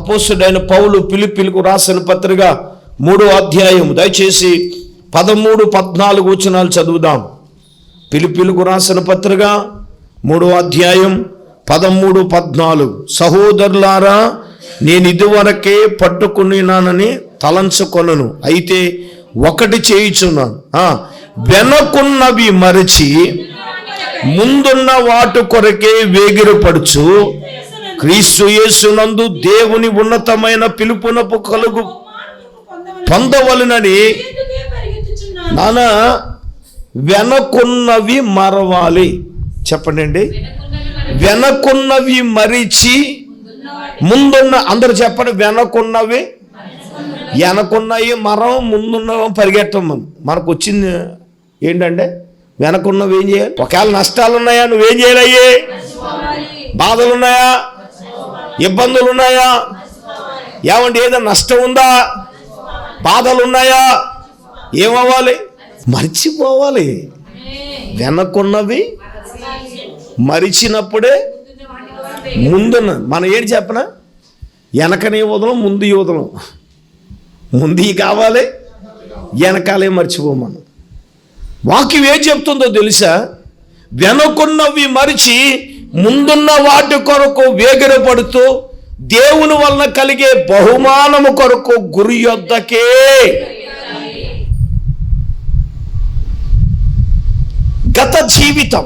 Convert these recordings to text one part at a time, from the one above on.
అపోస్తలుడైన పౌలు ఫిలిప్పీలకు రాసిన పత్రిక 3వ అధ్యాయం దయచేసి 13-14 వచనాలు చదువుదాం. ఫిలిప్పీలకు రాసిన పత్రిక 3వ అధ్యాయం 13-14. సహోదరులారా, నేను ఇదివరకే పట్టుకున్నానని తలంచుకొనను, అయితే ఒకటి చేయుచున్నాను, వెనకున్నవి మరచి ముందున్న వాటి కొరకే వేగిరపడుచు క్రీస్తు యేసునందు దేవుని ఉన్నతమైన పిలుపునకు కలుగు పొందవలనని నాన్న వెనకున్నవి మరవాలి. చెప్పండి అండి. వెనకున్నవి మరిచి ముందున్న, అందరూ చెప్పండి. వెనకున్నవి, వెనకున్నవి మరం, ముందున్నవి పరిగెట్టం. మనకు వచ్చింది ఏంటంటే వెనకున్నవి ఏం చేయాలి? ఒకవేళ నష్టాలు ఉన్నాయా, నువ్వేం చేయాలయ్యే? బాధలు ఉన్నాయా, ఇబ్బందులు ఉన్నాయా, ఏమంటే ఏదో నష్టం ఉందా, బాధలు ఉన్నాయా, ఏమవ్వాలి? మర్చిపోవాలి. వెనకున్నవి మరిచినప్పుడే ముందున్న, మనం ఏంటి చెప్పనా, వెనకనే వదలం, ముందు వదలం. ముందు కావాలి, వెనకాలే మర్చిపోమను. వాక్యం ఏం చెప్తుందో తెలుసా? వెనకున్నవి మరిచి ముందున్న వాటి కొరకు వేగిరపడుతూ దేవుని వలన కలిగే బహుమానము కొరకు గురి యొద్దకే. గత జీవితం,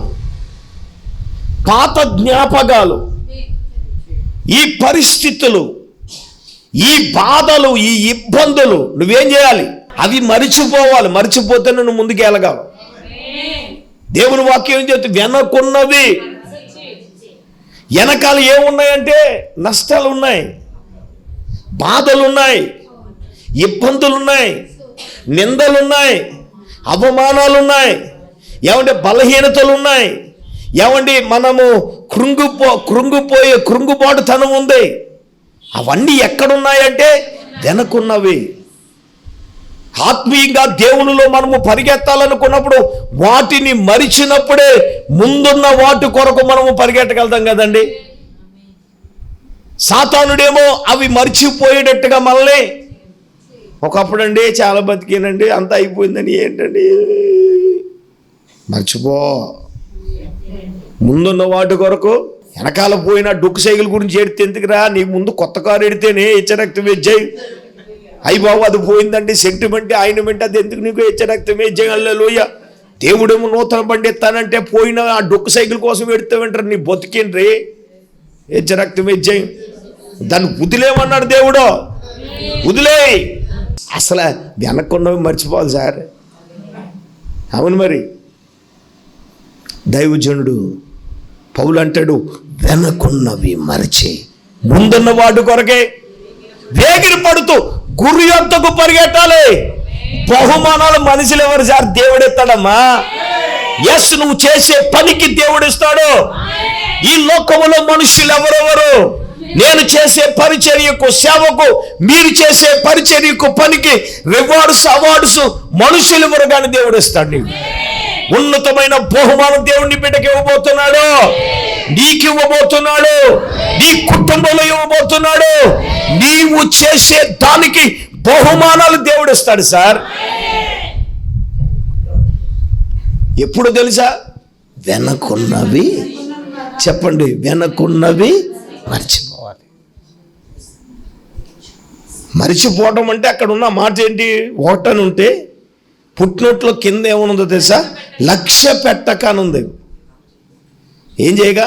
పాత జ్ఞాపకాలు, ఈ పరిస్థితులు, ఈ బాధలు, ఈ ఇబ్బందులు నువ్వేం చేయాలి? అవి మరిచిపోవాలి. మరిచిపోతే నువ్వు ముందుకు వెళ్ళగలవు. దేవుని వాక్యం ఏం చెప్తే వెనకున్నవి, వెనకాల ఏమున్నాయంటే నష్టాలు ఉన్నాయి, బాధలు ఉన్నాయి, ఇబ్బందులు ఉన్నాయి, నిందలున్నాయి, అవమానాలు ఉన్నాయి, ఏమంటే బలహీనతలు ఉన్నాయి, ఏమండి మనము కృంగిపోయే కృంగుబాటుతనం ఉంది. అవన్నీ ఎక్కడున్నాయంటే వెనకున్నవి. ఆత్మీయంగా దేవునిలో మనము పరిగెత్తాలనుకున్నప్పుడు వాటిని మరిచినప్పుడే ముందున్న వాటి కొరకు మనము పరిగెట్టగలుగుతాం కదండి. సాతానుడేమో అవి మరిచిపోయేటట్టుగా మనల్ని, ఒకప్పుడండి చాలా బతికేనండి, అంతా అయిపోయిందని, ఏంటండి మర్చిపో, ముందున్న వాటి కొరకు. వెనకాల పోయిన డొక్కు సైకిల్ గురించి ఎడితే ఎందుకురా, నీ ముందు కొత్త కారు ఎడితేనే హెచ్చరక్తం వేజ్జాయి. అయ్యి బాబు అది పోయిందండి, సెంటిమెంట్ ఆయనమెంట్, అది ఎందుకు నీకు హెచ్చరక్తం వేజ్జాయి. దేవుడేమో నూతన బండి ఎత్తానంటే పోయిన ఆ డొక్కు సైకిల్ కోసం ఎడుతామంటారు. నీ బతికేండ్రీ హెచ్చరక్తం వేజ్జాయి, దాన్ని వదిలేమన్నాడు దేవుడు, వదిలే. అసలు వెనక్కున్నవి మర్చిపోవాలి సార్. అవును మరి. దైవజనుడు పౌలు అంటాడు, వెనకున్నవి మరచి ముందున్న వాటి కొరకే వేగిరి పడుతూ గురి యొద్దకు పరిగెట్టాలి. బహుమానాలు మనుషులు ఎవరు సార్? దేవుడిస్తాడమ్మా. ఎస్, నువ్వు చేసే పనికి దేవుడిస్తాడు. ఈ లోకములో మనుషులు ఎవరెవరు? నేను చేసే పరిచర్యకు, సేవకు, మీరు చేసే పరిచర్యకు, పనికి రివార్డ్స్, అవార్డ్స్ మనుషులు ఎవరు కానీ దేవుడిస్తాడు. నీకు ఉన్నతమైన బహుమానం దేవుని బిడ్డకి ఇవ్వబోతున్నాడు, నీకు ఇవ్వబోతున్నాడు, నీ కుటుంబంలో ఇవ్వబోతున్నాడు. నీవు చేసే దానికి బహుమానాలు దేవుడు ఇస్తాడు సార్. ఎప్పుడు తెలుసా? వెనకున్నవి, చెప్పండి, వెనకున్నవి మర్చిపోవాలి. మర్చిపోవడం అంటే అక్కడ ఉన్న మాట ఏంటి? ఒకటని ఉంటే పుట్టినట్లో కింద ఏమనుందో తెలుసా? లక్ష్య పెట్టకనుంది. ఏం చేయగా?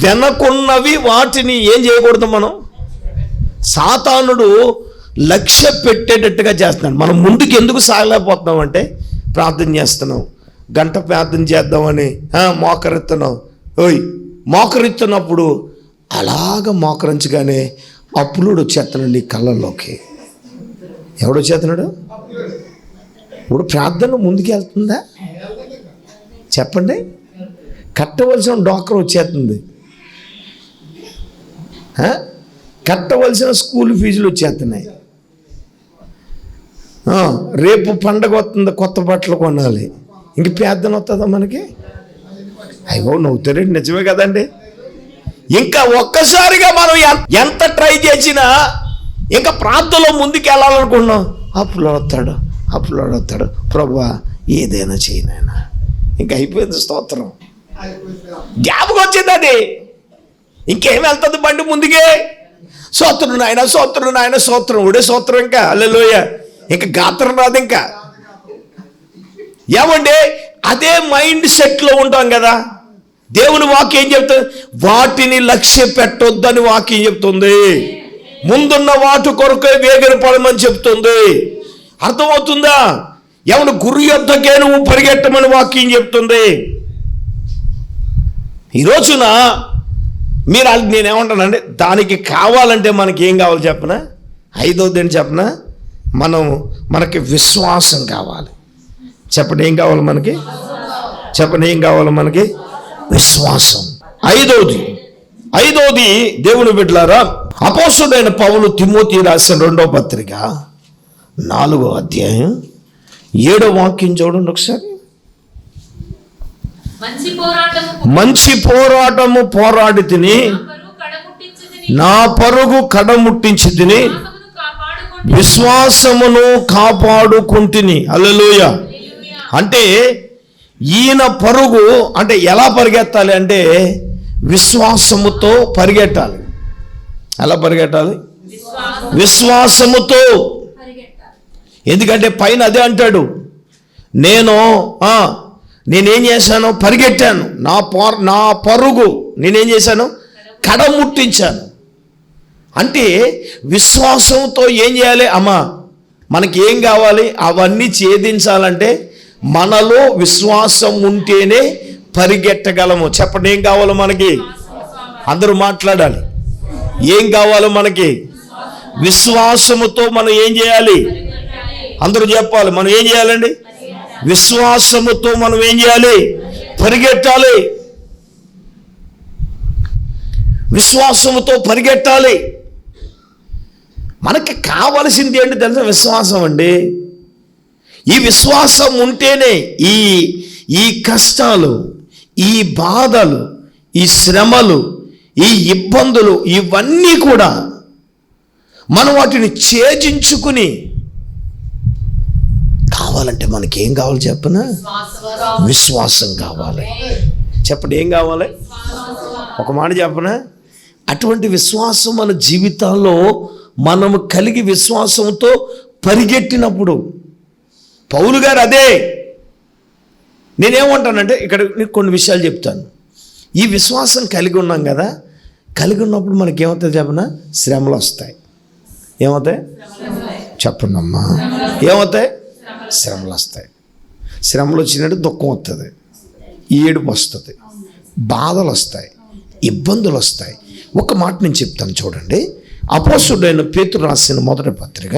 వెనకున్నవి వాటిని ఏం చేయకూడదు మనం. సాతానుడు లక్ష్య పెట్టేటట్టుగా చేస్తున్నాడు. మనం ముందుకు ఎందుకు సాగలేకపోతున్నాం అంటే ప్రార్థన చేస్తున్నాం, గంట ప్రార్థన చేద్దామని మోకరెత్తున్నాం. మోకరెత్తున్నప్పుడు అలాగ మోకరించగానే అప్పులుడు వచ్చేస్తున్నాడు నీ కళ్ళల్లోకి. ఎవడు వచ్చేస్తున్నాడు? ఇప్పుడు ప్రార్థన ముందుకు వెళ్తుందా? చెప్పండి. కట్టవలసిన డాక్టర్ వచ్చేస్తుంది, కట్టవలసిన స్కూల్ ఫీజులు వచ్చేస్తున్నాయి. రేపు పండగ వస్తుంది, కొత్త బట్టలు కొనాలి, ఇంక ప్రార్థన వస్తుందా మనకి? అయ్యో నవ్వుతారండి, నిజమే కదండి. ఇంకా ఒక్కసారిగా మనం ఎంత ట్రై చేసినా ఇంకా ప్రార్థనలో ముందుకు వెళ్ళాలనుకున్నాం, అప్పుడు వస్తాడు ప్రభువా ఏదైనా చేయనైనా, ఇంకా అయిపోయింది స్తోత్రం. జ్ఞాపకం వచ్చిందండి, ఇంకేం వెళ్తుంది బండి ముందుకే. స్తోత్రం నాయన స్తోత్రం ఒడే స్తోత్రం, ఇంకా హల్లెలూయా, ఇంకా గాత్రం రాదు. ఇంకా ఏమండి అదే మైండ్ సెట్లో ఉంటాం కదా. దేవుని వాక్యం ఏం చెప్తుంది? వాటిని లక్ష్య పెట్టొద్దని వాక్యం చెప్తుంది. ముందున్న వాటి కొరకే వేగిర పడమని చెప్తుంది. అర్థమవుతుందా? ఎవరు గురు యొద్దకే నువ్వు పరిగెట్టమని వాక్యం చెప్తుంది. ఈ రోజున మీరు నేనేమంటానండి, దానికి కావాలంటే మనకి ఏం కావాలి చెప్పనా? ఐదవది ఏంటి చెప్పనా? మనకి విశ్వాసం కావాలి. చెప్పండి ఏం కావాలి మనకి? చెప్పండి ఏం కావాలి మనకి? విశ్వాసం. ఐదవది దేవుని బిడ్డలారా, అపోస్తలుడైన పౌలు తిమోతి రాసిన 2వ పత్రిక 4వ అధ్యాయం 7వ వాక్యం చూడండి ఒకసారి. మంచి పోరాటము పోరాడి తిని నా పరుగు కడముట్టించి తిని విశ్వాసమును కాపాడుకుంటుని. హల్లెలూయా. అంటే ఈయన పరుగు అంటే ఎలా పరిగెత్తాలి అంటే విశ్వాసముతో పరిగెట్టాలి. ఎలా పరిగెట్టాలి? విశ్వాసముతో. ఎందుకంటే పైన అదే అంటాడు, నేనేం చేశాను? పరిగెట్టాను, నా పరుగు నేనేం చేశాను? కడముట్టించాను. అంటే విశ్వాసంతో ఏం చేయాలి? మనకి ఏం కావాలి? అవన్నీ ఛేదించాలంటే మనలో విశ్వాసం ఉంటేనే పరిగెట్టగలము. చెప్పండి ఏం కావాలో మనకి? అందరూ మాట్లాడాలి. ఏం కావాలో మనకి? విశ్వాసముతో మనం ఏం చేయాలి? అందరూ చెప్పాలి. మనం ఏం చేయాలండి? విశ్వాసముతో మనం ఏం చేయాలి? పరిగెట్టాలి. విశ్వాసముతో పరిగెట్టాలి. మనకి కావలసింది ఏంటి తెలుసా? విశ్వాసం అండి. ఈ విశ్వాసం ఉంటేనే ఈ కష్టాలు, ఈ బాధలు, ఈ శ్రమలు, ఈ ఇబ్బందులు ఇవన్నీ కూడా మనం వాటిని ఛేదించుకుని కావాలంటే మనకి ఏం కావాలి చెప్పనా? విశ్వాసం కావాలి. చెప్పండి ఏం కావాలి? ఒక మాట చెప్పనా? అటువంటి విశ్వాసం మన జీవితాల్లో మనము కలిగి విశ్వాసంతో పరిగెట్టినప్పుడు, పౌలు గారు అదే. నేనేమంటానంటే ఇక్కడ నీకు కొన్ని విషయాలు చెప్తాను. ఈ విశ్వాసం కలిగి ఉన్నాం కదా, కలిగి ఉన్నప్పుడు మనకి ఏమవుతుంది చెప్పనా? శ్రమలు వస్తాయి. ఏమవుతాయి చెప్పండి అమ్మా? ఏమవుతాయి? శ్రమలు వస్తాయి. శ్రమలు వచ్చినట్టు దుఃఖం వస్తుంది, ఏడుపు వస్తుంది, బాధలు వస్తాయి, ఇబ్బందులు వస్తాయి. ఒక మాట నేను చెప్తాను చూడండి. అపోస్తలుడైన పేతురు రాసిన 1వ పత్రిక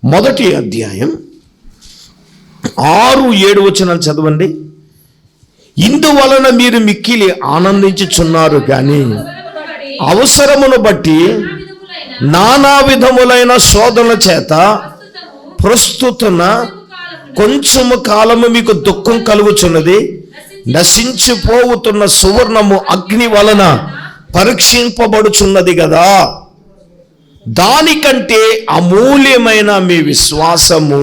1వ అధ్యాయం 6-7 వచనాలు చదవండి. ఇందువలన మీరు మిక్కిలి ఆనందించుచున్నారు కానీ అవసరమును బట్టి నానా విధములైన శోధనల చేత ప్రస్తుతన కొంచెము కాలము మీకు దుఃఖం కలుగుచున్నది. నశించిపోతున్న సువర్ణము అగ్ని వలన పరీక్షింపబడుచున్నది కదా, దానికంటే అమూల్యమైన మీ విశ్వాసము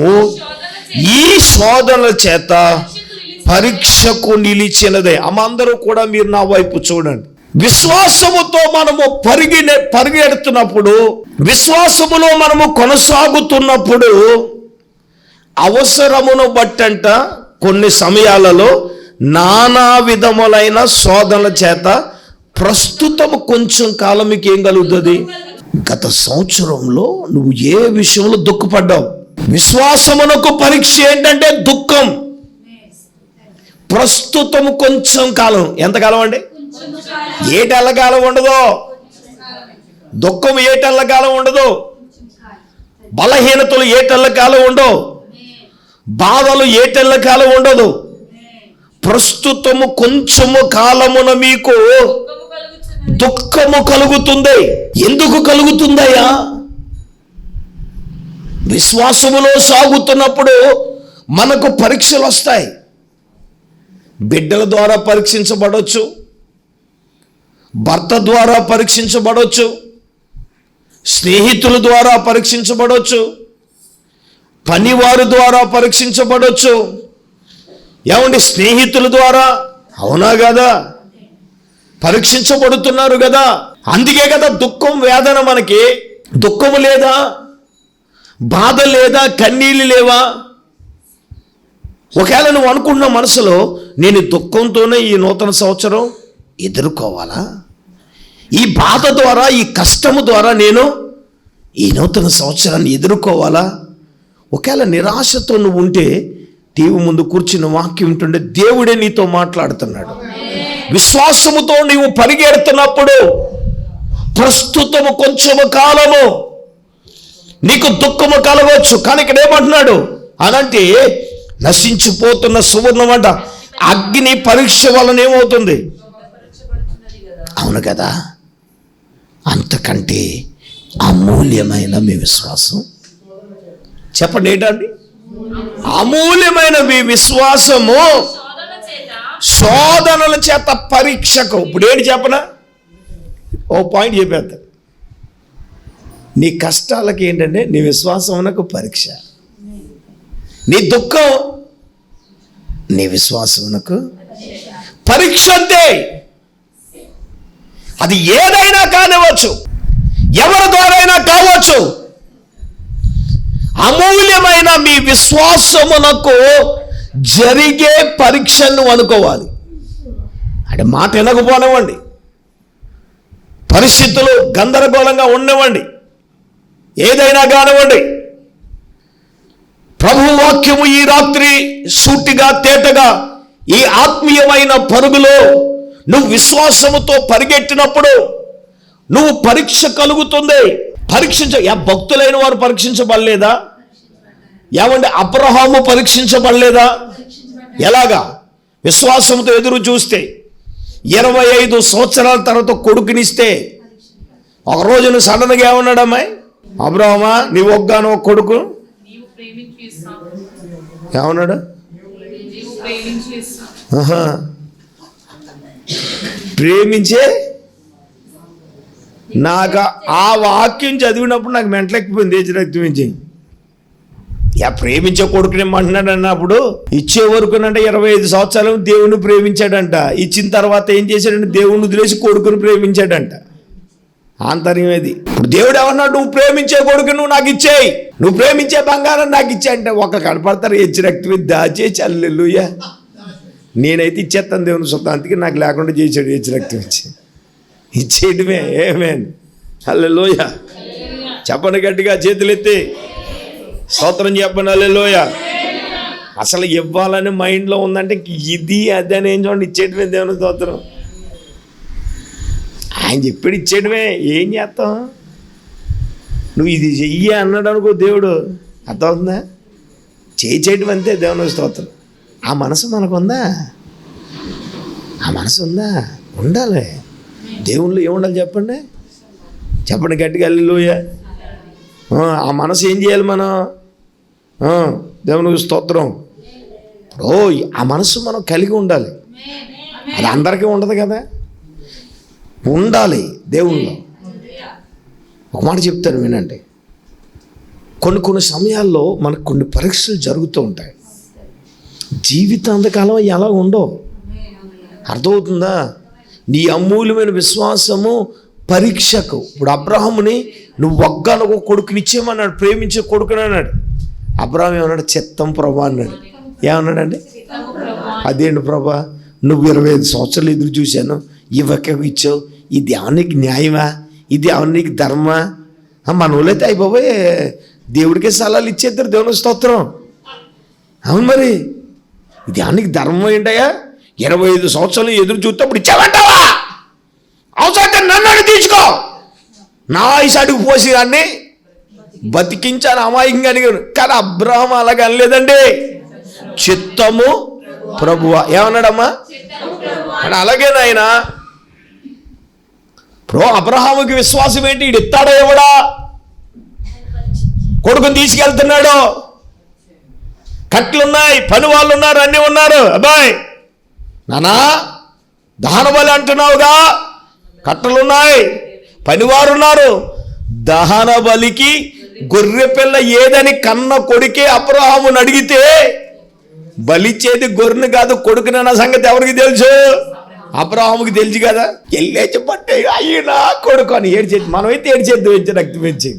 ఈ శోధనల చేత పరీక్షకు నిలిచినదే. అందరూ కూడా మీరు నా వైపు చూడండి. విశ్వాసముతో మనము పరిగెడుతున్నప్పుడు, విశ్వాసములో మనము కొనసాగుతున్నప్పుడు అవసరమును బట్టంట కొన్ని సమయాలలో నానా విధములైన శోధనల చేత ప్రస్తుతం కొంచెం కాలం మీకు ఏం కలుగుతుంది? గత సంవత్సరంలో నువ్వు ఏ విషయంలో దుఃఖపడ్డావు? విశ్వాసమునకు పరీక్ష ఏంటంటే దుఃఖం. ప్రస్తుతం కొంచెం కాలం. ఎంతకాలం అండి? ఏటెల్లకాలం ఉండదు. దుఃఖం ఏటెల్లకాలం ఉండదు. బలహీనతలు ఏటెల్లకాలం ఉండవు. బాధలు ఏటెల్లకాలం ఉండదు. ప్రస్తుతము కొంచెము కాలమున మీకు దుఃఖము కలుగుతుంది. ఎందుకు కలుగుతుందయ్యా? విశ్వాసములో సాగుతున్నప్పుడు మనకు పరీక్షలు వస్తాయి. బిడ్డల ద్వారా పరీక్షించబడవచ్చు, భర్త ద్వారా పరీక్షించబడవచ్చు, స్నేహితుల ద్వారా పరీక్షించబడవచ్చు, పనివారి ద్వారా పరీక్షించబడవచ్చు. ఏమండి, స్నేహితుల ద్వారా, అవునా కదా, పరీక్షించబడుతున్నారు కదా. అందుకే కదా దుఃఖం, వేదన. మనకి దుఃఖము లేదా, బాధ లేదా, కన్నీళ్ళు లేవా? ఒకవేళ నువ్వు అనుకున్న మనసులో, నేను దుఃఖంతోనే ఈ నూతన సంవత్సరం ఎదుర్కోవాలా, ఈ బాధ ద్వారా, ఈ కష్టము ద్వారా నేను ఈ నూతన సంవత్సరాన్ని ఎదుర్కోవాలా? ఒకవేళ నిరాశతో నువ్వు ఉంటే, టీవీ ముందు కూర్చున్న వాక్యం ఉంటుండే దేవుడే నీతో మాట్లాడుతున్నాడు. విశ్వాసముతో నీవు పరిగెడుతున్నప్పుడు, ప్రస్తుతము కొంచెము కాలము నీకు దుఃఖము కలగవచ్చు, కానీ ఇక్కడ ఏమంటున్నాడు అనంటే, నశించిపోతున్న సువర్ణం అంట అగ్ని పరీక్ష వలన ఏమవుతుంది? అవును కదా. అంతకంటే అమూల్యమైన మీ విశ్వాసం, చెప్పండి ఏంటండి? అమూల్యమైన మీ విశ్వాసము శోధనల చేత పరీక్షకు. ఇప్పుడు ఏంటి చెప్పనా? ఓ పాయింట్ చెప్పేద్దా. నీ కష్టాలకి ఏంటంటే నీ విశ్వాసం అనకు పరీక్ష, నీ దుఃఖం నీ విశ్వాసమునకు పరీక్ష. అంతే. అది ఏదైనా కానివచ్చు, ఎవరి ద్వారైనా కావచ్చు. అమూల్యమైన మీ విశ్వాసమునకు జరిగే పరీక్షను అనుకోవాలి. అంటే మాట వినకపోనివ్వండి, పరిస్థితులు గందరగోళంగా ఉండనివ్వండి, ఏదైనా కానివ్వండి, ప్రభు వాక్యము ఈ రాత్రి సూటిగా తేటగా ఈ ఆత్మీయమైన పరుగులో నువ్వు విశ్వాసముతో పరిగెట్టినప్పుడు నువ్వు పరీక్ష కలుగుతుంది. భక్తులైన వారు పరీక్షించబడలేదా? ఏమంటే అబ్రహాము పరీక్షించబడలేదా? ఎలాగా? విశ్వాసంతో ఎదురు చూస్తే 25 సంవత్సరాల తర్వాత కొడుకునిస్తే ఒక రోజున సడన్గా ఏమన్నాడమ్మాయి? అబ్రహామా, నీ ఒగ్గాను ఒక కొడుకు ఏమన్నాడు? ప్రేమించే. నాకు ఆ వాక్యం చదివినప్పుడు నాకు మెంటలెక్కిపోయింది. రక్తమించి ప్రేమించే కొడుకుని ఏమంటున్నాడు అన్నప్పుడు, ఇచ్చే వరకునంటే 25 సంవత్సరాలు దేవుని ప్రేమించాడంట. ఇచ్చిన తర్వాత ఏం చేశాడంటే దేవుని వదిలేసి కొడుకుని ప్రేమించాడంట. ఆంతర్యం ఏది? ఇప్పుడు దేవుడు ఏమన్నాడు? నువ్వు ప్రేమించే కొడుకు నువ్వు నాకు ఇచ్చేయి, నువ్వు ప్రేమించే బంగారం నాకు ఇచ్చే అంటే ఒక కనపడతారు. రక్తం దాచేసి హల్లెలూయా, నేనైతే ఇచ్చేస్తాను దేవుని సొంతానికి, నాకు లేకుండా చేసాడు. రక్తం ఇచ్చేయడమే. ఆమేన్, హల్లెలూయా. చెప్పండి గట్టిగా, చేతులెత్తి స్తోత్రం చెప్పండి. హల్లెలూయా. అసలు ఇవ్వాలని మైండ్లో ఉందంటే ఇది అది అని ఏం చూడండి, ఇచ్చేయడమే దేవుని స్తోత్రం. ఆయన చెప్పాడు ఇచ్చేయడమే. ఏం చేస్తాం? నువ్వు ఇది చెయ్యి అన్నాడు అనుకో దేవుడు, అర్థమవుతుందా? చేయడం అంతే దేవుని స్తోత్రం. ఆ మనసు మనకుందా? ఆ మనసు ఉందా? ఉండాలి. దేవుళ్ళు ఏముండాలి చెప్పండి, చెప్పండి గట్టిగా హల్లెలూయా. ఆ మనసు ఏం చేయాలి మనం? దేవునికి స్తోత్రం. ఆ మనసు మనం కలిగి ఉండాలి. అది అందరికీ ఉండదు కదా, ఉండాలి దేవుళ్ళు. ఒక మాట చెప్తాను వినండి. కొన్ని సమయాల్లో మనకు కొన్ని పరీక్షలు జరుగుతూ ఉంటాయి. జీవితాంతకాలం ఎలా ఉండవు, అర్థమవుతుందా? నీ అమూల్యమైన విశ్వాసము పరీక్షకు. ఇప్పుడు అబ్రహాముని నువ్వు ఒక్కనొక కొడుకునిచ్చేమన్నాడు, ప్రేమించే కొడుకుని అన్నాడు. అబ్రహాం ఏమన్నాడు? చిత్తం ప్రభా అన్నాడు. ఏమన్నాడండి? అదేంటి ప్రభా, నువ్వు 25 సంవత్సరాలు ఎదురు చూశాను, ఇచ్చావు. ఇది ఏమన్నీకి న్యాయమా? ఇది ఏమన్నీకి ధర్మా? మన వాళ్ళైతే అయిపోయి దేవుడికే సలాలు ఇచ్చేద్దరు. దేవుని స్తోత్రం. అవును మరి, ఇది ఏమన్నీకి ధర్మం ఏంటయ్యా? 25 సంవత్సరాలు ఎదురు చూస్తే అప్పుడు ఇచ్చావంటావా? అవసరం నన్ను తీసుకో, నా ఇసాడికి పోసి దాన్ని బతికించాను అమాయకంగా అడిగాను. కానీ అబ్రహాం అలాగే అనలేదండి. చిత్తము ప్రభువా. ఏమన్నాడమ్మా? అని అలాగే నాయన. అబ్రహాముకి విశ్వాసం ఏంటి? ఈడు ఇస్తాడో ఎవడా? కొడుకుని తీసుకెళ్తున్నాడు, కట్లున్నాయి, పని వాళ్ళు ఉన్నారు, అన్నీ ఉన్నారు. అబ్బాయి నానా దహన బలి అంటున్నావుగా, కట్టలున్నాయి, పనివారున్నారు. దహన బలికి గొర్రె పిల్ల ఏదని కన్న కొడుకే అబ్రహాముని అడిగితే బలిచ్చేది గొర్రెను కాదు కొడుకునన్న సంగతి ఎవరికి తెలుసు? అబ్రహాముకి తెలుసు కదా. వెళ్ళేసి పట్టే అయినా కొడుకు అని ఏడ్చేది. మనమైతే ఏడ్చేద్దు వచ్చి రక్తం పెంచి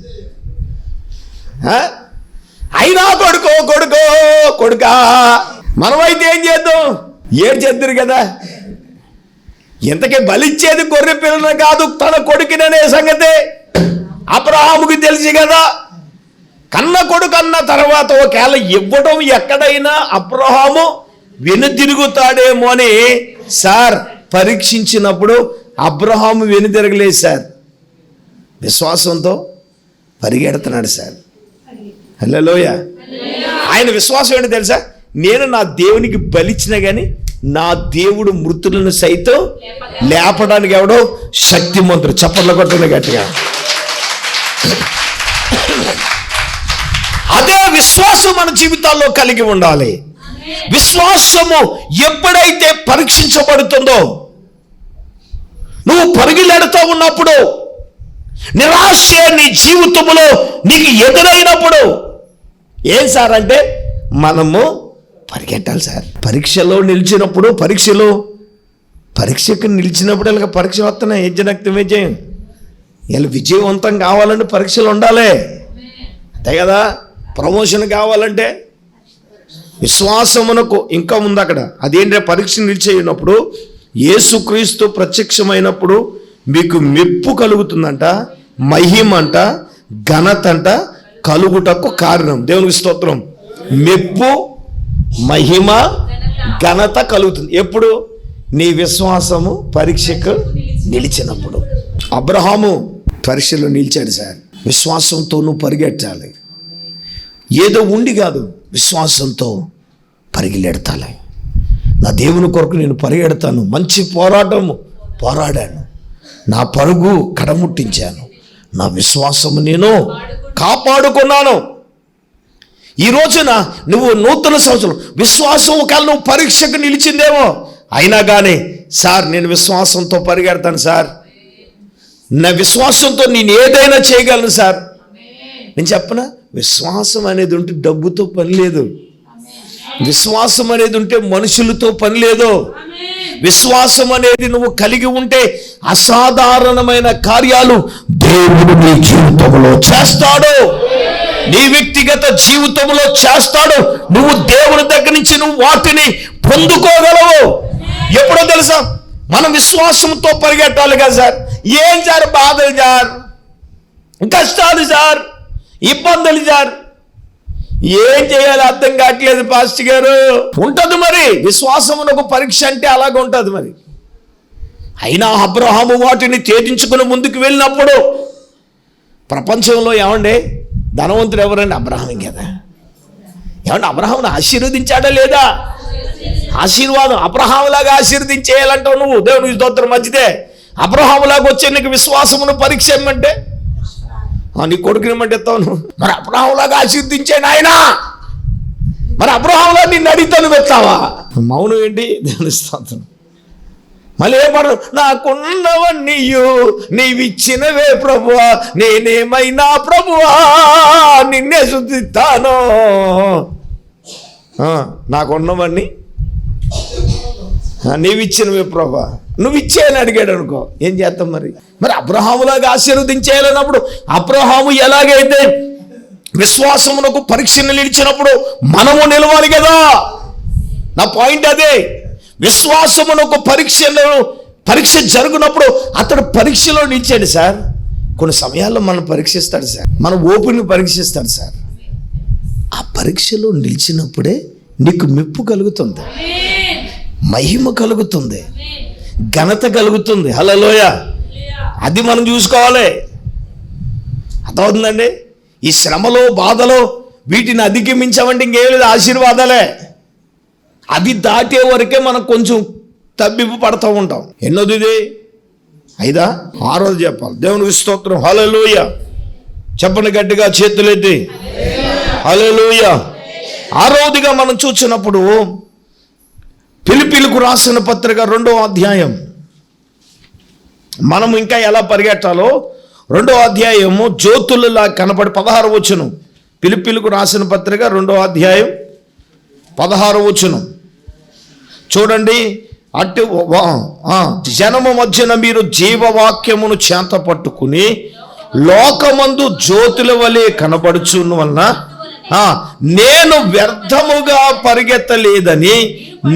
అయినా కొడుకో కొడుకో కొడుకా. మనమైతే ఏం చేద్దాం? ఏడ్చేద్దరు కదా. ఇంతకీ బలిచ్చేది గొర్రె పిల్లలు కాదు తన కొడుకుననే సంగతే అబ్రహాముకి తెలుసు కదా. కన్న కొడుకు అన్న తర్వాత ఒకవేళ ఇవ్వడం ఎక్కడైనా అబ్రహాము వెనుదిరుగుతాడేమో అని సార్ పరీక్షించినప్పుడు అబ్రహాము వెనుదిరగలేదు సార్, విశ్వాసంతో పరిగెడుతున్నాడు సార్. హల్లెలూయా. ఆయన విశ్వాసం ఏంటో తెలుసా? నేను నా దేవునికి బలిచ్చినా కానీ నా దేవుడు మృతులను సైతం లేపడానికి ఎవడో శక్తిమంతుడు. చప్పట్లు కొట్టిన గట్టిగా. అదే విశ్వాసం మన జీవితాల్లో కలిగి ఉండాలి. విశ్వాసము ఎప్పుడైతే పరీక్షించబడుతుందో, నువ్వు పరుగులెడుతూ ఉన్నప్పుడు, నిరాశ నీ జీవితంలో నీకు ఎదురైనప్పుడు ఏం సార్ అంటే మనము పరిగెట్టాలి సార్. పరీక్షలో నిలిచినప్పుడు పరీక్షకు నిలిచినప్పుడు ఇలా పరీక్షలు వస్తున్నాయి. యజ్ఞరక్తం విజయం ఇలా విజయవంతం కావాలంటే పరీక్షలు ఉండాలి, అంతే కదా. ప్రమోషన్ కావాలంటే విశ్వాసమునకు ఇంకా ఉంది అక్కడ. అదేంటంటే పరీక్ష నిలిచేయనప్పుడు యేసుక్రీస్తు ప్రత్యక్షమైనప్పుడు మీకు మెప్పు కలుగుతుందంట, మహిమ అంట, ఘనత అంట కలుగుటకు కారణం. దేవునికి స్తోత్రం. మెప్పు, మహిమ, ఘనత కలుగుతుంది ఎప్పుడు? నీ విశ్వాసము పరీక్షకు నిలిచినప్పుడు. అబ్రహాము పరీక్షలో నిలిచాడు సార్. విశ్వాసంతో నువ్వు పరిగెట్టాలి. ఏదో ఉండి కాదు, విశ్వాసంతో పరిగెడతాలి. నా దేవుని కొరకు నేను పరిగెడతాను, మంచి పోరాడాను, నా పరుగు కడముట్టించాను, నా విశ్వాసము నేను కాపాడుకున్నాను. ఈ రోజున నువ్వు నూతన సంవత్సరం విశ్వాసం ఒకవేళ నువ్వు పరీక్షకు నిలిచిందేమో, అయినా కానీ సార్ నేను విశ్వాసంతో పరిగెడతాను సార్, నా విశ్వాసంతో నేను ఏదైనా చేయగలను సార్. నేను చెప్పనా, విశ్వాసం అనేది ఉంటే డబ్బుతో పని లేదు, విశ్వాసం అనేది ఉంటే మనుషులతో పని లేదు. విశ్వాసం అనేది నువ్వు కలిగి ఉంటే అసాధారణమైన కార్యాలు దేవుడు నీ జీవితంలో చేస్తాడు, నీ వ్యక్తిగత జీవితంలో చేస్తాడు. నువ్వు దేవుని దగ్గర నుంచి నువ్వు వాటిని పొందుకోగలవు. ఎప్పుడో తెలుసా, మనం విశ్వాసంతో పరిగెట్టాలి కదా సార్. ఏం సార్ బాధలు సార్, కష్టాలు సార్, ఇబ్బందులు సార్, ఏం చేయాలి అర్థం కావట్లేదు పాస్టర్ గారు. ఉంటుంది మరి, విశ్వాసమునకు పరీక్ష అంటే అలాగ ఉంటుంది మరి. అయినా అబ్రహాము వాటిని ఛేదించుకుని ముందుకు వెళ్ళినప్పుడు ప్రపంచంలో ఏమండి ధనవంతుడు ఎవరండి? అబ్రహాం కదా. ఏమంటే అబ్రహామును ఆశీర్వదించాడా లేదా? ఆశీర్వాదం అబ్రహాములాగా ఆశీర్వదించేయాలంటావు నువ్వు. దేవునికి స్తోత్రం, మంచిదే. అబ్రహాములాగా వచ్చే నీకు విశ్వాసమును పరీక్ష ఏమంటే నీ కొడుకుని ఏమంటే ఎత్తావు. మరి అబ్రహాములాగా ఆశీర్వదించాను ఆయన, మరి అబ్రహాములా నిన్ను అడిగితాను పెడతావా? మౌనం ఏంటి? దేవుని స్తోత్రం. మళ్ళీ ఏమడు, నాకున్నవన్నీయు నీవిచ్చినవే ప్రభువా, నేనేమైనా ప్రభువా నిన్నే శుద్ధిస్తాను. నాకున్నవన్నీ నీవిచ్చినవే ప్రభా, నువ్వు ఇచ్చేయని అడిగాడు అనుకో, ఏం చేస్తాం మరి? మరి అబ్రహాములాగా ఆశీర్వదించేయాలన్నప్పుడు అబ్రహాము ఎలాగైతే విశ్వాసమునకు పరీక్షను నిలిచినప్పుడు మనము నిలవాలి కదా. నా పాయింట్ అదే. విశ్వాసమునకు పరీక్ష జరుగునప్పుడు అతడు పరీక్షలో నిలిచాడు సార్. కొన్ని సమయాల్లో మనం పరీక్షిస్తాడు సార్, మన ఓపికను పరీక్షిస్తాడు సార్. ఆ పరీక్షలో నిలిచినప్పుడే నీకు మెప్పు కలుగుతుంది, మహిమ కలుగుతుంది, ఘనత కలుగుతుంది. హల్లెలూయా. అది మనం చూసుకోవాలి. అర్థమవుతుందండి? ఈ శ్రమలో బాధలో వీటిని అధిగమించామంటే ఇంకేం లేదు, ఆశీర్వాదాలే. అది దాటే వరకే మనం కొంచెం తబ్బిబ్బు పడుతూ ఉంటాం. ఎన్నోది ఇది? 5, 6 చెప్పాలి. దేవునికి స్తోత్రం. హల్లెలూయా. చెప్పండి గట్టిగా, చేతులెత్తి హల్లెలూయా. 6వదిగా మనం చూసినప్పుడు ఫిలిప్పీలకు రాసిన పత్రిక 2వ అధ్యాయం మనం ఇంకా ఎలా పరిగెట్టాలో 2వ అధ్యాయము జ్యోతులలా కనబడి 16వ వచనం, ఫిలిప్పీలకు రాసిన పత్రిక 2వ అధ్యాయం 16వ వచనం చూడండి. అటు జనము మధ్యన మీరు జీవవాక్యమును చేత పట్టుకుని లోకమందు జ్యోతుల వలె కనబడుచున్న వలన నేను వ్యర్థముగా పరిగెత్తలేదని,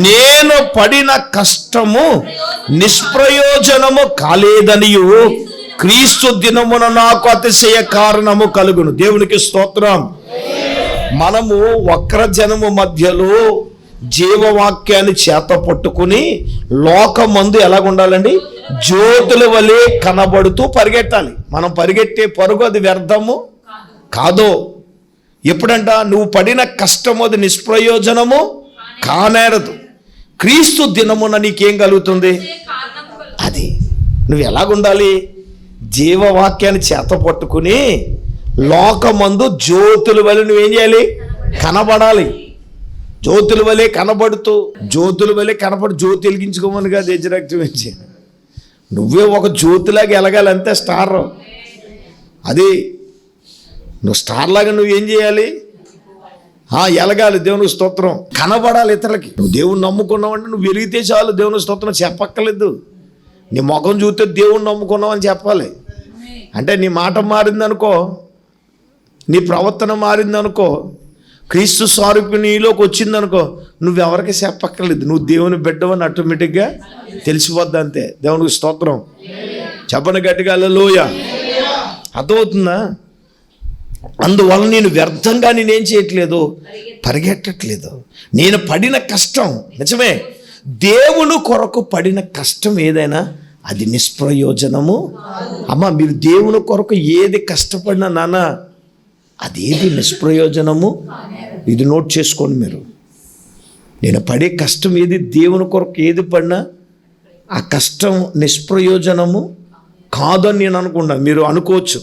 నేను పడిన కష్టము నిష్ప్రయోజనము కాలేదనియు క్రీస్తు దినమున నాకు అతిశయ కారణము కలుగును. దేవునికి స్తోత్రం. మనము వక్రజనము మధ్యలో జీవవాక్యాన్ని చేత పట్టుకుని లోకమందు ఎలాగుండాలండి? జ్యోతుల వలె కనబడుతూ పరిగెట్టాలి. మనం పరిగెట్టే పరుగు అది వ్యర్థము కాదో. ఎప్పుడంట? నువ్వు పడిన కష్టము అది నిష్ప్రయోజనము కానేరదు. క్రీస్తు దినమున నీకేం కలుగుతుంది? అది నువ్వు ఎలాగుండాలి? జీవవాక్యాన్ని చేత పట్టుకుని లోకమందు జ్యోతుల వలె నువ్వేం చేయాలి? కనబడాలి. జ్యోతుల వలె కనబడుతూ, జ్యోతుల వలె కనబడి జ్యోతి వెలిగించుకోమని కాదు యజ్ఞరక్తం ఇచ్చి, నువ్వే ఒక జ్యోతిలాగా ఎలగాలి అంతే. స్టార్ అది. నువ్వు స్టార్ లాగా నువ్వేం చేయాలి? ఎలగాలి. దేవునికి స్తోత్రం. కనబడాలి ఇతరులకి. నువ్వు దేవుని నమ్ముకున్నావు అంటే నువ్వు వెలిగితే చాలు. దేవునికి స్తోత్రం చెప్పక్కర్లేదు. నీ ముఖం చూస్తే దేవుని నమ్ముకున్నావు అని చెప్పాలి. అంటే నీ మాట మారిందనుకో, నీ ప్రవర్తన మారిందనుకో, క్రీస్తు స్వరూపి నీలోకి వచ్చిందనుకో, నువ్వెవరికి చెప్పక్కర్లేదు. నువ్వు దేవుని బిడ్డవని ఆటోమేటిక్గా తెలిసిపోద్ది అంతే. దేవునికి స్తోత్రం. చెప్పని గట్టిగా హల్లెలూయ. అర్థమవుతుందా? అందువల్ల నేను వ్యర్థంగా నేనేం చేయట్లేదు, పరిగెట్టట్లేదు. నేను పడిన కష్టం నిజమే. దేవుని కొరకు పడిన కష్టం ఏదైనా అది నిష్ప్రయోజనము. అమ్మ, మీరు దేవుని కొరకు ఏది కష్టపడినా నాన్న అదేది నిష్ప్రయోజనము. ఇది నోట్ చేసుకోండి మీరు. నేను పడే కష్టం ఏది, దేవుని కొరకు ఏది పడినా ఆ కష్టం నిష్ప్రయోజనము కాదని నేను అనుకున్నా. మీరు అనుకోవచ్చు,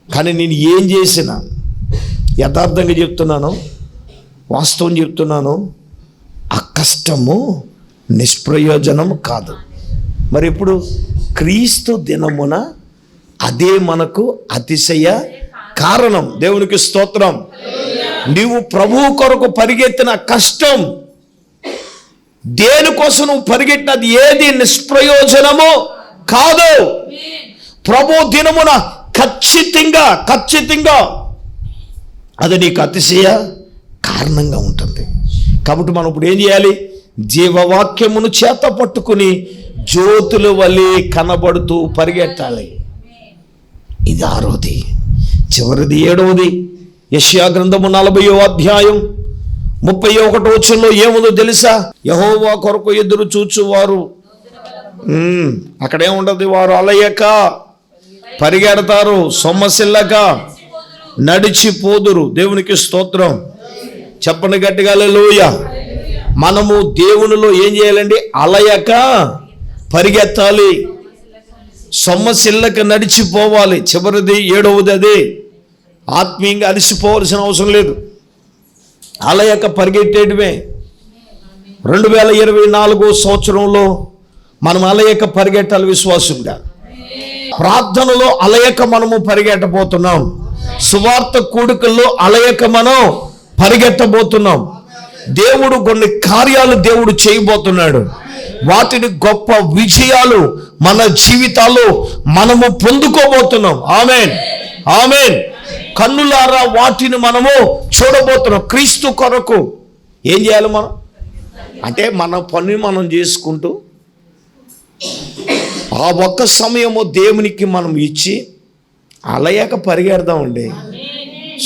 కానీ నేను ఏం చేసినా యథార్థంగా చెప్తున్నాను, వాస్తవం చెప్తున్నాను, ఆ కష్టము నిష్ప్రయోజనము కాదు. మరి ఇప్పుడు క్రీస్తు దినమున అదే మనకు అతిశయ కారణం. దేవునికి స్తోత్రం. నీవు ప్రభువు కొరకు పరిగెత్తిన కష్టం, దేనికోసం నువ్వు పరిగెట్టినది ఏది నిష్ప్రయోజనము కాదు. ప్రభు దినమున ఖచ్చితంగా అది నీకు అతిశయ కారణంగా ఉంటుంది. కాబట్టి మనం ఇప్పుడు ఏం చేయాలి? జీవవాక్యమును చేత పట్టుకుని జ్యోతుల వలె కనబడుతూ పరిగెట్టాలి. ఇది 6వది. చివరిది 7వది. యెషయా గ్రంథము 40వ అధ్యాయం 31వ వచనంలో ఏముందో తెలుసా? యెహోవా కొరకు ఎదురు చూచువారు అక్కడేముండదు, వారు అలయక పరిగెడతారు, సొమ్మసిల్లక నడిచిపోదురు. దేవునికి స్తోత్రం. చెప్పండి గట్టిగా హల్లెలూయా. మనము దేవునిలో ఏం చేయాలండి? అలయక పరిగెత్తాలి, సొమ్మసిల్లక నడిచిపోవాలి. చివరిది 7వది అదే. ఆత్మీయంగా అలసిపోవాల్సిన అవసరం లేదు, అలయక పరిగెట్టేయడమే. 2024 సంవత్సరంలో మనం అలయక పరిగెట్టాలి. విశ్వాసంగా ప్రార్థనలో అలయక మనము పరిగెట్టబోతున్నాం. సువార్త కూడికల్లో అలయక మనం పరిగెట్టబోతున్నాం. దేవుడు కొన్ని కార్యాలు దేవుడు చేయబోతున్నాడు. వాటిని గొప్ప విజయాలు మన జీవితాల్లో మనము పొందుకోబోతున్నాం. ఆమేన్, ఆమేన్. కన్నులారా వాటిని మనము చూడబోతున్నాం. క్రీస్తు కొరకు ఏం చేయాలి మనం? అంటే మన పని మనం చేసుకుంటూ ఆ ఒక్క సమయము దేవునికి మనం ఇచ్చి అలయక పరిగెడదామండి.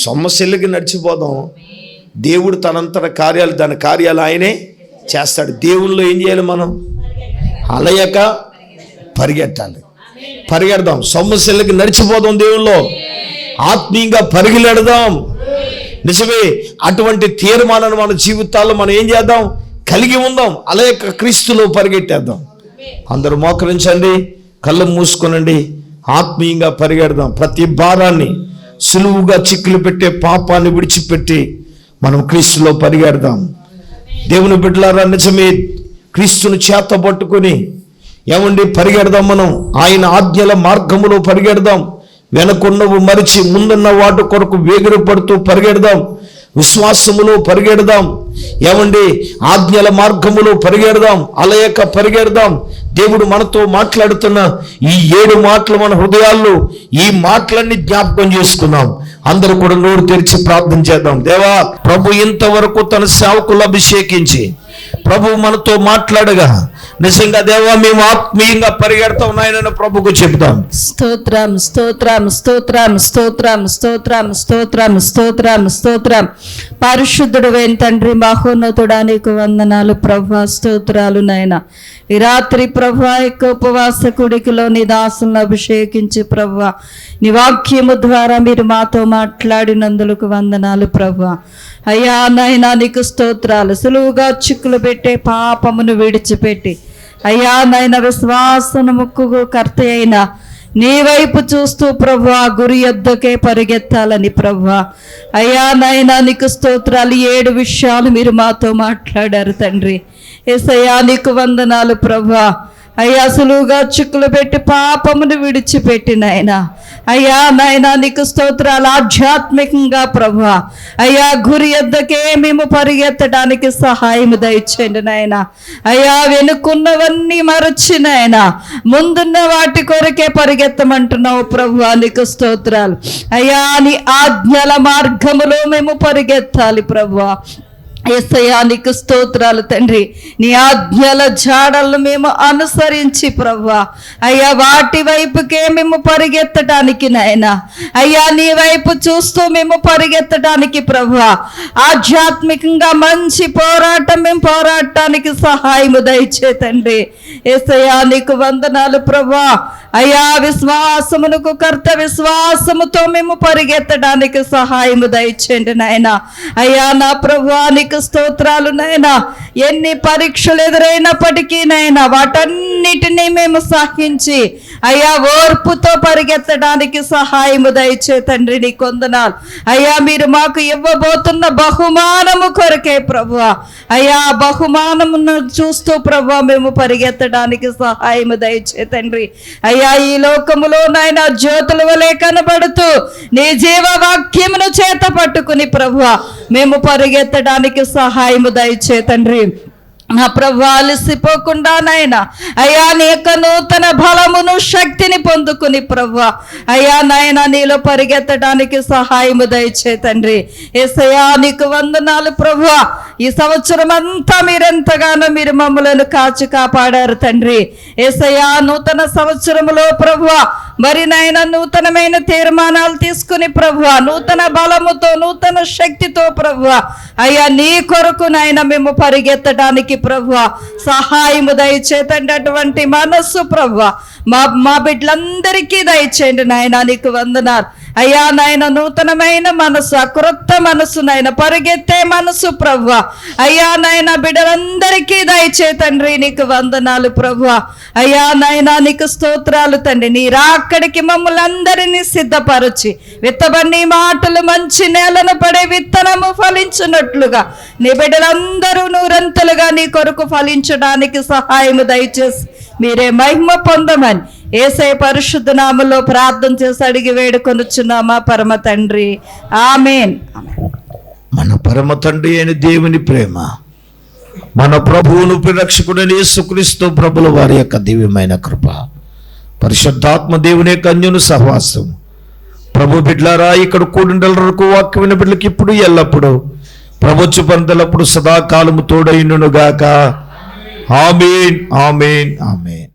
సొమ్మసిల్లకి నడిచిపోదాం. దేవుడు తనంతట కార్యాలు, దాని కార్యాలు ఆయనే చేస్తాడు. దేవుల్లో ఏం చేయాలి? మనం అలయక పరిగెట్టాలి. పరిగెడదాం, సొమ్మసిల్లకి నడిచిపోదాం. దేవుల్లో ఆత్మీయంగా పరిగెడదాం. నిజమే. అటువంటి తీర్మానాన్ని మన జీవితాల్లో మనం ఏం చేద్దాం? కలిగి ఉందాం. అలయక క్రీస్తులో పరిగెట్టేద్దాం. అందరూ మోకరించండి, కళ్ళు మూసుకొనండి. ఆత్మీయంగా పరిగెడదాం. ప్రతి భారాన్ని, సులువుగా చిక్కులు పెట్టే పాపాన్ని విడిచిపెట్టి మనం క్రీస్తులో పరిగెడదాం. దేవుని బిడ్డలారా, నిజమే. క్రీస్తును చేత పట్టుకుని ఏమండి, పరిగెడదాం. మనం ఆయన ఆజ్ఞల మార్గములో పరిగెడదాం. వెనకున్నవు మరిచి ముందున్న వాటి కొరకు వేగిర పడుతూ పరిగెడదాం. విశ్వాసములో పరిగెడదాం. ఏమండి, ఆజ్ఞల మార్గములో పరిగెడదాం. అలయక పరిగెడదాం. దేవుడు మనతో మాట్లాడుతున్న ఈ 7 మాటలు మన హృదయాల్లో, ఈ మాటలన్నీ జ్ఞాపకం చేసుకుందాం. అందరూ కూడా నోరు తెరిచి ప్రార్థన చేద్దాం. దేవా, ప్రభు ఇంతవరకు తన సేవకులు అభిషేకించి ప్రభు మనతో మాట్లాడగా నిజంగా దేవా మేము ఆత్మీయంగా పరిగెడతాం నాయన ప్రభుకు చెబుతాం. స్తోత్రం స్తోత్రం స్తోత్రం స్తోత్రం స్తోత్రం స్తోత్రం స్తోత్రం స్తోత్రం. పరిశుద్ధుడు అయిన తండ్రి, మహోన్నతుడా, నీకు వందనాలు ప్రభా, స్తోత్రాలు నాయన. ఈ రాత్రి ప్రభా యొక్క ఉపవాస కుడికిలో నీ దాసులను అభిషేకించి ప్రభా నీ వాక్యము ద్వారా మీరు మాతో మాట్లాడినందులకు వందనాలు ప్రభా. అయ్యా నాయనా, నీకు స్తోత్రాలు. సులువుగా చిక్కులు పెట్టే పాపమును విడిచిపెట్టి అయ్యా నాయన విశ్వాసను ముక్కుకు కర్త అయిన నీ వైపు చూస్తూ ప్రభు ఆ గురి యొద్దకే పరిగెత్తాలని ప్రభు. అయ్యా నాయనా, నీకు స్తోత్రాలు. 7 విషయాలు మీరు మాతో మాట్లాడారు తండ్రి. యేసయ్యా, నీకు వందనాలు ప్రభు. అయ్యా, సులువుగా చిక్కులు పెట్టి పాపమును విడిచిపెట్టి నాయనా, అయ్యా నాయనా, నీకు స్తోత్రాలు. ఆధ్యాత్మికంగా ప్రభు అయ్యా గురి యొద్దకే మేము పరిగెత్తడానికి సహాయము దయచేయండి నాయన. అయ్యా, వెనుకున్నవన్నీ మరచి నాయన ముందున్న వాటి కొరకే పరిగెత్తమంటున్నావు ప్రభు. నీకు స్తోత్రాలు. అయ్యా, నీ ఆజ్ఞల మార్గములో మేము పరిగెత్తాలి ప్రభు. యేసయ్యా, నీకు స్తోత్రాలు తండ్రి. నీ ఆజ్ఞల జాడలను మేము అనుసరించి ప్రభువా అయ్యా వాటి వైపుకే మేము పరిగెత్తడానికి నాయన, అయ్యా నీ వైపు చూస్తూ మేము పరిగెత్తడానికి ప్రభువా ఆధ్యాత్మికంగా మంచి పోరాటం మేము పోరాటానికి సహాయము దయచే తండ్రి. యేసయ్యా, నీకు వందనాలు ప్రభువా. అయ్యా, విశ్వాసమునకు కర్త, విశ్వాసముతో మేము పరిగెత్తడానికి సహాయము దయచేయండి నాయన. అయ్యా నా ప్రభువా, నీకు స్తోత్రాలు నాయన. ఎన్ని పరీక్షలు ఎదురైనప్పటికీ నాయన వాటన్నిటినీ మేము సహించి అయ్యా ఓర్పుతో పరిగెత్తడానికి సహాయము దయచే తండ్రి. నీ కొందనాలు అయ్యా. మీరు మాకు ఇవ్వబోతున్న బహుమానము కొరకే ప్రభువా అయ్యా బహుమానమును చూస్తూ ప్రభువా మేము పరిగెత్తడానికి సహాయము దయచే తండ్రి. అయ్యా, ఈ లోకములో నాయన జ్యోతుల వలె కనబడుతూ నీ జీవవాక్యమును చేత పట్టుకుని ప్రభువా మేము పరిగెత్తడానికి సహాయము దయచే తండ్రి. నా ప్రభువా, అలసిపోకుండా నాయన అయ్యా నీ యొక్క నూతన బలమును శక్తిని పొందుకుని ప్రభువా అయ్యా నాయన నీలో పరిగెత్తడానికి సహాయము దయచే తండ్రి. యేసయ్యా, నీకు వందనాలు ప్రభువా. ఈ సంవత్సరం అంతా మీరెంతగానో మీరు మమ్మలను కాచి కాపాడారు తండ్రి. యేసయ్యా, నూతన సంవత్సరములో ప్రభువా మరి నాయన నూతనమైన తీర్మానాలు తీసుకుని ప్రభువా నూతన బలముతో నూతన శక్తితో ప్రభువా అయ్యా నీ కొరకు నాయన మేము పరిగెత్తడానికి ప్రభువా సహాయము దయచేతండి. అటువంటి మనస్సు ప్రభువా మా బిడ్డలందరికీ దయచేయండి నాయన. నీకు వందనాలు అయ్యా నాయన. నూతనమైన మనసు, క్రొత్త మనసు నాయన, పరిగెత్తే మనసు ప్రభువా అయ్యా నాయన బిడ్డలందరికీ దయచే తండ్రి. నీకు వందనాలు ప్రభువా అయ్యా నాయన. నీకు స్తోత్రాలు తండ్రి. నీ రాక్కడికి మమ్మల్ని అందరినీ సిద్ధపరచి విత్తబడి మాటలు మంచి నేలను పడే విత్తనము ఫలించున్నట్లుగా నీ బిడ్డలందరూ నూరంతలుగా నీ కొరకు ఫలించడానికి సహాయము దయచేసి మీరే మహిమ పొందమని యేసయ్య పరిశుద్ధ నామములో ప్రార్థన చేసి అడిగి వేడుకొనుచున్నామా పరమ తండ్రి, ఆమేన్. మన పరమ తండ్రి అయిన దేవుని ప్రేమ, మన ప్రభువును రక్షకుడైన యేసుక్రీస్తు ప్రభుల వారి యొక్క దివ్యమైన కృప, పరిశుద్ధాత్మ దేవుని యొక్క అన్యోన్య సహవాసం ప్రభు బిడ్డలారా ఇక్కడ కూడిండలకు వాక్యమైన బిడ్డలకు ఇప్పుడు ఎల్లప్పుడు ప్రభుత్వ పంతలప్పుడు సదాకాలము తోడైనను గాక. ఆమేన్, ఆమేన్, ఆమేన్.